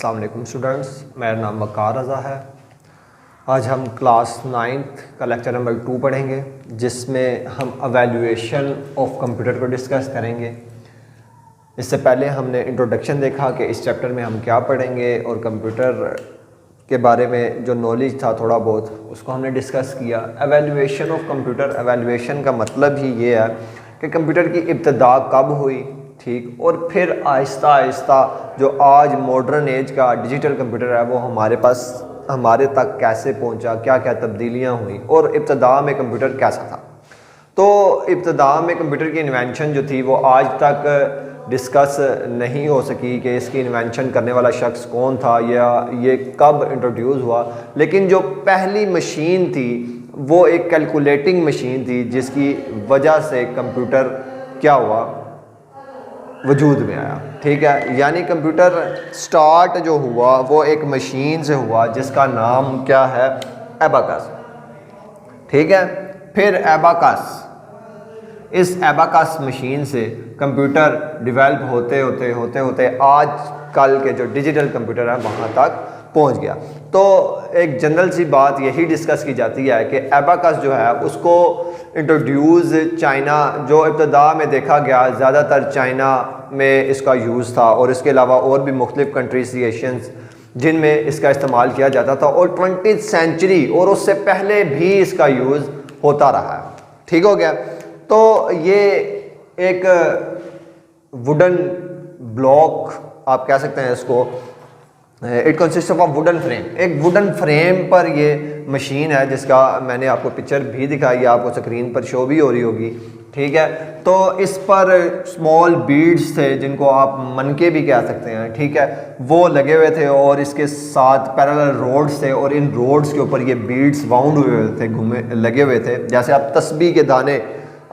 अस्सलाम वालेकुम स्टूडेंट्स, मेरा नाम वक़ार रज़ा है। आज हम क्लास 9th का लेक्चर नंबर 2 पढ़ेंगे, जिसमें हम एवेल्यूएशन ऑफ कंप्यूटर को डिस्कस करेंगे। इससे पहले हमने इंट्रोडक्शन देखा कि इस चैप्टर में हम क्या पढ़ेंगे और कंप्यूटर के बारे में जो नॉलेज था थोड़ा बहुत उसको हमने डिस्कस किया। एवेल्यूएशन ऑफ कंप्यूटर, एवेल्यूएशन का मतलब ही ये है कि कंप्यूटर की इब्तिदा कब हुई, ठीक, और फिर आहिस्ता आहिस्ता जो आज मॉडर्न एज का डिजिटल कंप्यूटर है वो हमारे तक कैसे पहुंचा, क्या क्या तब्दीलियां हुई और इब्तिदा में कंप्यूटर कैसा था। तो इब्तिदा में कंप्यूटर की इन्वेंशन जो थी वो आज तक डिस्कस नहीं हो सकी कि इसकी इन्वेंशन करने वाला शख्स कौन था या ये कब इंट्रोड्यूस हुआ। लेकिन जो पहली मशीन थी वो एक कैलकुलेटिंग मशीन थी, जिसकी वजह से कंप्यूटर क्या हुआ, वजूद में आया। ठीक है, यानी कंप्यूटर स्टार्ट जो हुआ वो एक मशीन से हुआ जिसका नाम क्या है, एबाकस। ठीक है, फिर एबाकस, इस एबाकस मशीन से कंप्यूटर डेवलप होते आज कल के जो डिजिटल कंप्यूटर है वहाँ तक पहुँच गया। तो एक जनरल सी बात यही डिस्कस की जाती है कि एबाकस जो है उसको इंट्रोड्यूस चाइना, जो इब्तिदा में देखा गया ज़्यादातर चाइना में इसका यूज़ था और इसके अलावा और भी मुख्तलिफ कंट्रीज एशियंस जिनमें इसका इस्तेमाल किया जाता था, और 20th सेंचुरी और उससे पहले भी इसका यूज़ होता रहा है। ठीक हो गया। तो ये एक वुडन ब्लॉक आप कह सकते हैं इसको, it consist of a wooden frame. एक वुडन फ्रेम पर ये मशीन है जिसका मैंने आपको पिक्चर भी दिखाई है, आपको स्क्रीन पर शो भी हो रही होगी। ठीक है, तो इस पर स्मॉल बीड्स थे जिनको आप मनके भी कह सकते हैं, ठीक है, वो लगे हुए थे और इसके साथ पैरेलल रोड्स थे और इन रोड्स के ऊपर ये बीड्स वाउंड हुए थे, लगे हुए थे। जैसे आप तस्बीह के दाने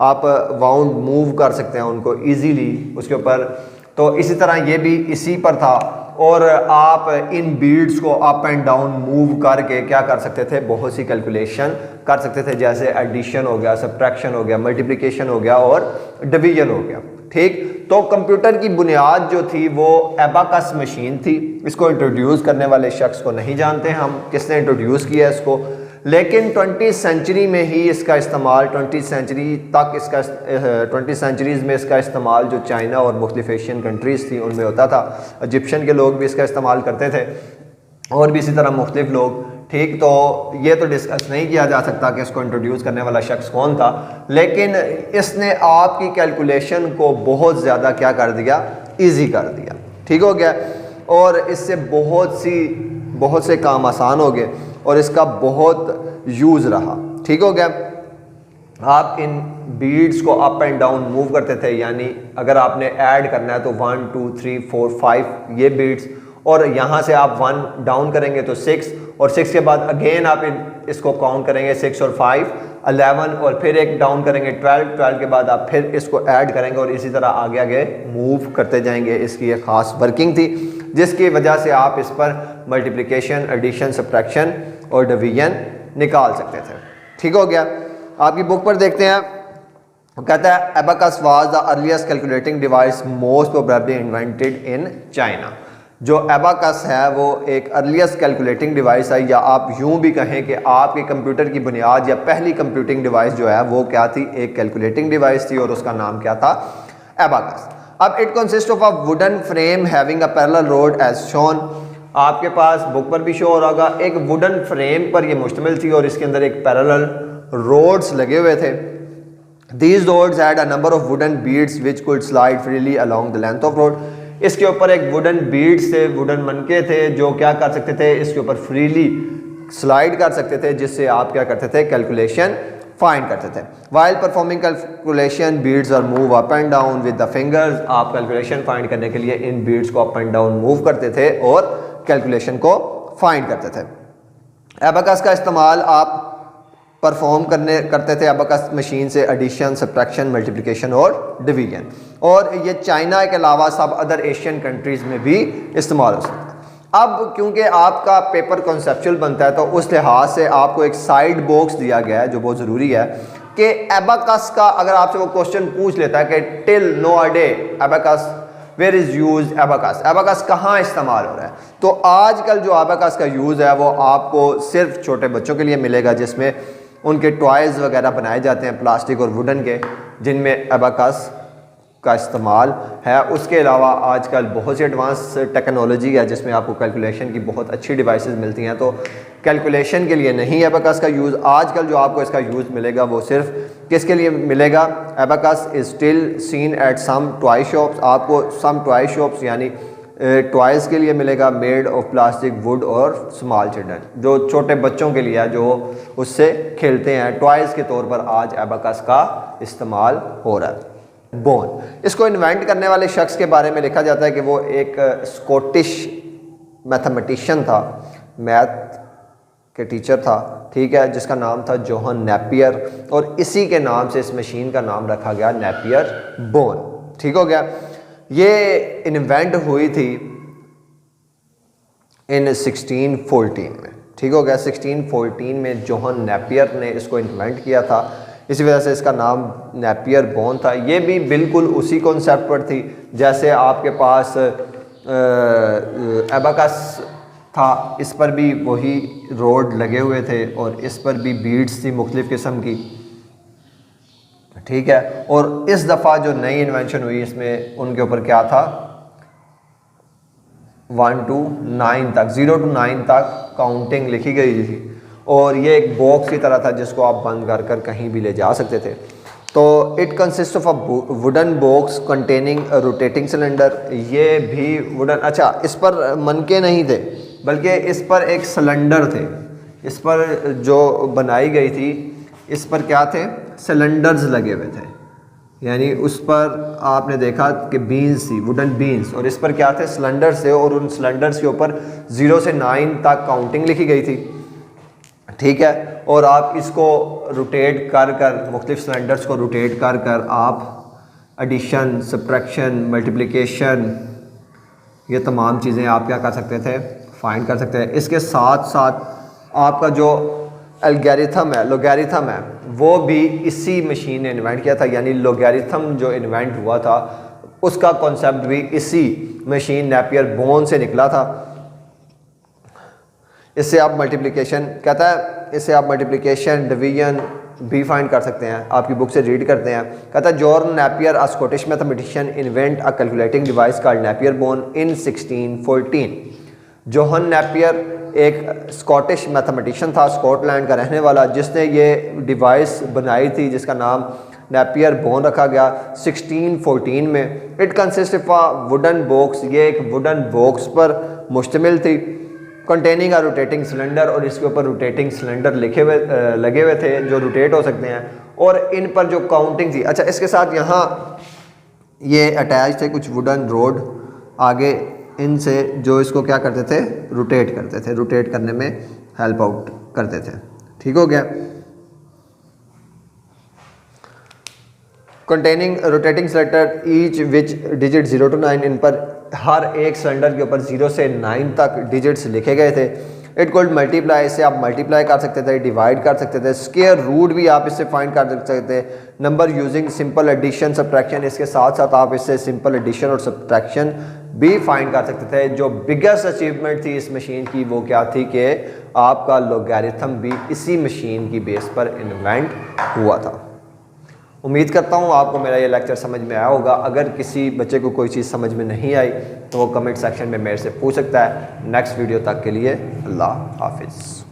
आप वाउंड मूव कर सकते हैं उनको ईजीली उसके ऊपर, तो इसी तरह ये भी इसी पर था। और आप इन बीड्स को अप एंड डाउन मूव करके क्या कर सकते थे, बहुत सी कैलकुलेशन कर सकते थे, जैसे एडिशन हो गया, सब्ट्रैक्शन हो गया, मल्टीप्लिकेशन हो गया और डिवीजन हो गया। ठीक, तो कंप्यूटर की बुनियाद जो थी वो एबाकस मशीन थी। इसको इंट्रोड्यूस करने वाले शख्स को नहीं जानते हम किसने इंट्रोड्यूस किया इसको, लेकिन 20th सेंचुरी में ही इसका इस्तेमाल, 20th सेंचुरी तक इसका 20th सेंचुरीज़ में इसका इस्तेमाल जो चाइना और मुख्तलिफ एशियन कंट्रीज़ थी उनमें होता था। इजिप्शियन के लोग भी इसका इस्तेमाल करते थे और भी इसी तरह मुख्तलिफ लोग। ठीक, तो ये तो डिस्कस नहीं किया जा सकता कि इसको इंट्रोड्यूस करने वाला शख्स कौन था, लेकिन इसने आपकी कैलकुलेशन को बहुत ज़्यादा क्या कर दिया, ईजी कर दिया। ठीक हो गया, और इससे बहुत से काम आसान हो गए और इसका बहुत यूज़ रहा। ठीक हो गया। आप इन बीड्स को अप एंड डाउन मूव करते थे, यानी अगर आपने ऐड करना है तो 1 2 3 4 5 ये बीड्स, और यहाँ से आप 1 डाउन करेंगे तो 6, और 6 के बाद अगेन आप इसको काउंट करेंगे 6 और 5 11, और फिर एक डाउन करेंगे 12 के बाद आप फिर इसको ऐड करेंगे और इसी तरह आगे आगे मूव करते जाएंगे। इसकी एक ख़ास वर्किंग थी जिसकी वजह से आप इस पर मल्टीप्लिकेशन, एडिशन, सब्ट्रैक्शन और डिवीजन निकाल सकते थे। ठीक हो गया। आपकी बुक पर देखते हैं, कहता है abacus was the earliest calculating device most probably invented in China. जो एबाकस है वो एक अर्लीस्ट कैलकुलेटिंग डिवाइस है, या आप यूं भी कहें कि आपके कंप्यूटर की बुनियाद या पहली कंप्यूटिंग डिवाइस जो है वो क्या थी, एक कैलकुलेटिंग डिवाइस थी और उसका नाम क्या था, एबाकस। अब it consist of a wooden frame having a parallel rod as shown. आपके पास बुक पर भी शो हो रहा होगा, एक वुडन फ्रेम पर ये मुश्तमिल थी और इसके अंदर एक पैरेलल रोड्स लगे हुए थे। These rods had a number of wooden beads which could slide freely along the length of road. इसके ऊपर एक वुडन बीड्स थे, वुडन मनके थे जो क्या कर सकते थे, इसके ऊपर फ्रीली स्लाइड कर सकते थे, जिससे आप क्या करते थे, कैलकुलेशन फाइंड करते थे। While performing calculation, beads are move up and down with the fingers. आप कैलकुलेशन फाइंड करने के लिए इन बीड्स को अप एंड डाउन मूव करते थे और कैलकुलेशन को फाइंड करते थे। एबाकस का इस्तेमाल आप परफॉर्म करते थे एबाकस मशीन से एडिशन, सब्ट्रैक्शन, मल्टीप्लिकेशन और डिवीजन, और ये चाइना के अलावा सब अदर एशियन कंट्रीज़ में भी इस्तेमाल हो सकता है। अब क्योंकि आपका पेपर कॉन्सेप्चुअल बनता है तो उस लिहाज से आपको एक साइड बॉक्स दिया गया है जो बहुत ज़रूरी है कि एबाकस का अगर आपसे वो क्वेश्चन पूछ लेता है कि till no day abacus where is use abacus, abacus कहाँ इस्तेमाल हो रहा है। तो आजकल जो एबाकस का यूज़ है वो आपको सिर्फ छोटे बच्चों के लिए मिलेगा, जिसमें उनके टॉयज़ वगैरह बनाए जाते हैं प्लास्टिक और वुडन के, जिनमें एबाकस का इस्तेमाल है। उसके अलावा आजकल बहुत सी एडवांस टेक्नोलॉजी है जिसमें आपको कैलकुलेशन की बहुत अच्छी डिवाइसेस मिलती हैं, तो कैलकुलेशन के लिए नहीं एबाकस का यूज़। आजकल जो आपको इसका यूज़ मिलेगा वो सिर्फ किसके लिए मिलेगा, abacus is still seen at some toy shops, आपको सम टॉय शॉप्स यानी टॉयज़ के लिए मिलेगा, मेड ऑफ प्लास्टिक वुड और स्मॉल चिल्ड्रन, जो छोटे बच्चों के लिए है जो उससे खेलते हैं, टॉयज़ के तौर पर आज एबाकस का इस्तेमाल हो रहा है। बोन, इसको इन्वेंट करने वाले शख्स के बारे में लिखा जाता है कि वो एक स्कॉटिश मैथमेटिशियन था, मैथ के टीचर था, ठीक है, जिसका नाम था जोहन नेपियर, और इसी के नाम से इस मशीन का नाम रखा गया नेपियर बोन। ठीक हो गया। ये इन्वेंट हुई थी इन 1614 में। ठीक हो गया। 1614 में जोहन नेपियर ने इसको इन्वेंट किया था, इसी वजह से इसका नाम नेपियर बोन था। ये भी बिल्कुल उसी कॉन्सेप्ट पर थी जैसे आपके पास एबाकस था, इस पर भी वही रोड लगे हुए थे और इस पर भी बीड्स थी मुख्तलिफ़ किस्म की। ठीक है। और इस दफ़ा जो नई इन्वेंशन हुई इसमें उनके ऊपर क्या था, 1 to 9 तक, 0 to 9 तक काउंटिंग लिखी गई थी, और ये एक बॉक्स की तरह था जिसको आप बंद कर कर कहीं भी ले जा सकते थे। तो it consist of a wooden box containing rotating cylinder, ये भी वुडन, अच्छा इस पर मनके नहीं थे बल्कि इस पर एक सिलेंडर थे, इस पर जो बनाई गई थी इस पर क्या थे, सिलेंडर्स लगे हुए थे, यानी उस पर आपने देखा कि बीन्स थी, वुडन बीन्स, और इस पर क्या थे, सिलेंडर्स थे, और उन सिलेंडर्स के ऊपर 0 से 9 तक काउंटिंग लिखी गई थी। ठीक है। और आप इसको रोटेट कर कर, मुख्तलिफ सिलेंडर्स को रोटेट कर कर आप एडिशन, सब्ट्रैक्शन, मल्टीप्लिकेशन, ये तमाम चीज़ें आप क्या कर सकते थे, फाइंड कर सकते हैं। इसके साथ साथ आपका जो एल्गोरिथम है, लोगैरिथम है, वो भी इसी मशीन ने इन्वेंट किया था, यानी लोगैरिथम जो इन्वेंट हुआ था उसका कॉन्सेप्ट भी इसी मशीन नेपियर बोन से निकला था। इससे आप मल्टीप्लिकेशन, कहता है इससे आप मल्टीप्लिकेशन, डिवीजन भी फाइंड कर सकते हैं, आपकी बुक से रीड करते हैं। कहता है जॉन नेपियर अ स्कॉटिश मैथमेटिशियन इन्वेंट अ calculating device called Napier bone इन 1614। जोहन नेपियर एक स्कॉटिश मैथमेटिशियन था, स्कॉटलैंड का रहने वाला, जिसने ये डिवाइस बनाई थी जिसका नाम नेपियर बोन रखा गया 1614 में। It consist of a wooden box, ये एक वुडन बॉक्स पर मुश्तमिल थी, कंटेनिंग अ रोटेटिंग सिलेंडर, और इसके ऊपर रोटेटिंग सिलेंडर लगे हुए थे जो रोटेट हो सकते हैं, और इन पर जो काउंटिंग थी। अच्छा, इसके साथ यहाँ ये अटैच थे कुछ वुडन रोड आगे इनसे, जो इसको क्या करते थे, रोटेट करते थे, रोटेट करने में हेल्प आउट करते थे। ठीक हो गया। Containing rotating cylinder each which digit 0 to 9, इन पर हर एक सिलेंडर के ऊपर 0 से 9 तक डिजिट्स लिखे गए थे। इट कोल्ड मल्टीप्लाई, इससे आप मल्टीप्लाई कर सकते थे, डिवाइड कर सकते थे, स्क्वायर रूट भी आप इससे फाइंड कर सकते थे, number using simple addition subtraction, इसके साथ साथ आप इससे सिंपल एडिशन और सब्ट्रैक्शन भी फाइंड कर सकते थे। जो बिगेस्ट अचीवमेंट थी इस मशीन की वो क्या थी कि आपका लोगैरिथम भी इसी मशीन की बेस पर इन्वेंट हुआ था। उम्मीद करता हूँ आपको मेरा ये लेक्चर समझ में आया होगा। अगर किसी बच्चे को कोई चीज़ समझ में नहीं आई तो वो कमेंट सेक्शन में मेरे से पूछ सकता है। नेक्स्ट वीडियो तक के लिए अल्लाह हाफिज़।